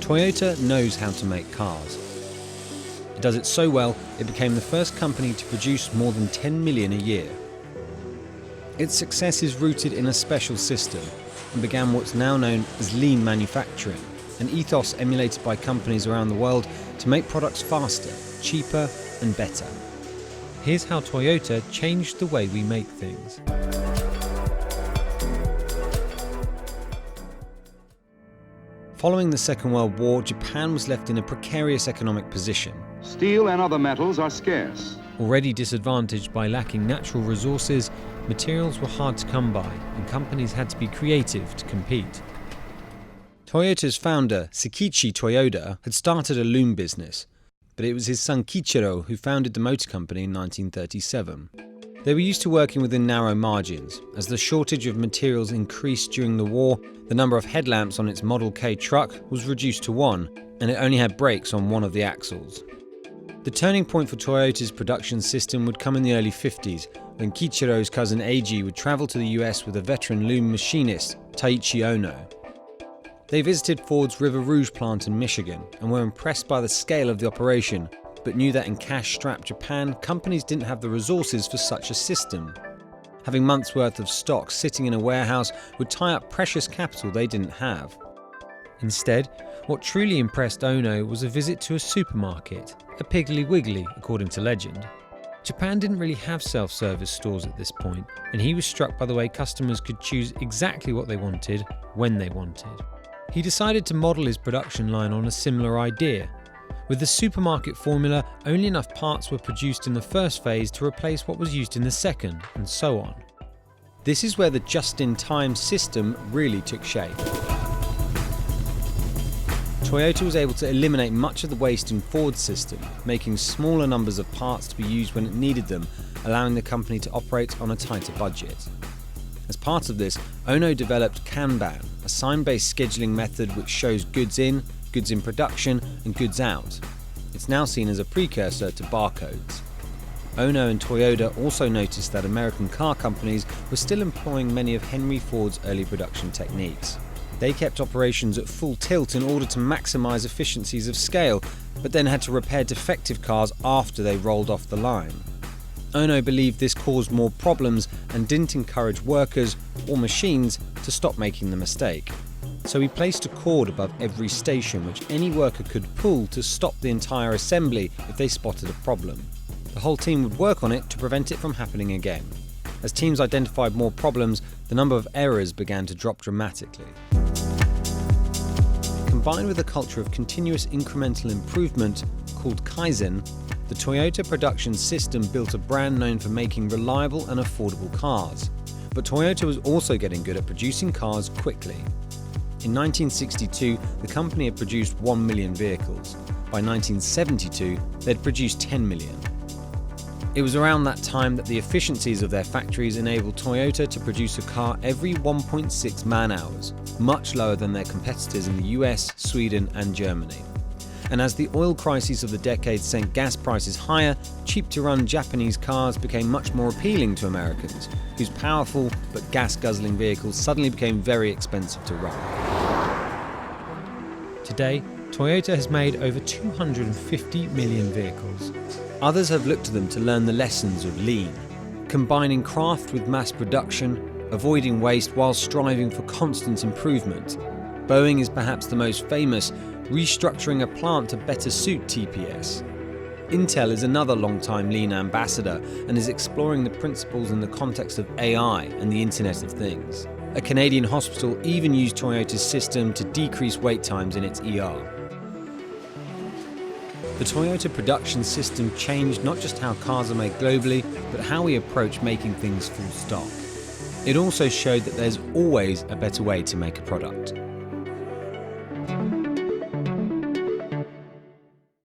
Toyota knows how to make cars. It does it so well, it became the first company to produce more than 10 million a year. Its success is rooted in a special system and began what's now known as lean manufacturing, an ethos emulated by companies around the world to make products faster, cheaper and better. Here's how Toyota changed the way we make things. Following the Second World War, Japan was left in a precarious economic position. Steel and other metals are scarce. Already disadvantaged by lacking natural resources, materials were hard to come by, and companies had to be creative to compete. Toyota's founder, Seikichi Toyoda, had started a loom business, but it was his son Kiichiro who founded the motor company in 1937. They were used to working within narrow margins. As the shortage of materials increased during the war, the number of headlamps on its Model K truck was reduced to one, and it only had brakes on one of the axles. The turning point for Toyota's production system would come in the early 50s, when Kiichiro's cousin Eiji would travel to the US with a veteran loom machinist, Taiichi Ohno. They visited Ford's River Rouge plant in Michigan and were impressed by the scale of the operation, but knew that in cash-strapped Japan, companies didn't have the resources for such a system. Having months' worth of stock sitting in a warehouse would tie up precious capital they didn't have. Instead, what truly impressed Ohno was a visit to a supermarket, a Piggly Wiggly according to legend. Japan didn't really have self-service stores at this point, and he was struck by the way customers could choose exactly what they wanted, when they wanted. He decided to model his production line on a similar idea. With the supermarket formula, only enough parts were produced in the first phase to replace what was used in the second, and so on. This is where the just-in-time system really took shape. Toyota was able to eliminate much of the waste in Ford's system, making smaller numbers of parts to be used when it needed them, allowing the company to operate on a tighter budget. As part of this, Ohno developed Kanban, a sign-based scheduling method which shows goods in production, and goods out. It's now seen as a precursor to barcodes. Ohno and Toyota also noticed that American car companies were still employing many of Henry Ford's early production techniques. They kept operations at full tilt in order to maximize efficiencies of scale, but then had to repair defective cars after they rolled off the line. Ohno believed this caused more problems and didn't encourage workers or machines to stop making the mistake. So he placed a cord above every station which any worker could pull to stop the entire assembly if they spotted a problem. The whole team would work on it to prevent it from happening again. As teams identified more problems, the number of errors began to drop dramatically. Combined with a culture of continuous incremental improvement called Kaizen, the Toyota production system built a brand known for making reliable and affordable cars. But Toyota was also getting good at producing cars quickly. In 1962, the company had produced 1 million vehicles. By 1972, they'd produced 10 million. It was around that time that the efficiencies of their factories enabled Toyota to produce a car every 1.6 man-hours, much lower than their competitors in the US, Sweden and Germany. And as the oil crises of the decade sent gas prices higher, cheap-to-run Japanese cars became much more appealing to Americans, whose powerful but gas-guzzling vehicles suddenly became very expensive to run. Today, Toyota has made over 250 million vehicles. Others have looked to them to learn the lessons of lean, combining craft with mass production, avoiding waste while striving for constant improvement. Boeing is perhaps the most famous, restructuring a plant to better suit TPS. Intel is another long-time lean ambassador and is exploring the principles in the context of AI and the Internet of Things. A Canadian hospital even used Toyota's system to decrease wait times in its ER. The Toyota production system changed not just how cars are made globally, but how we approach making things full stop. It also showed that there's always a better way to make a product.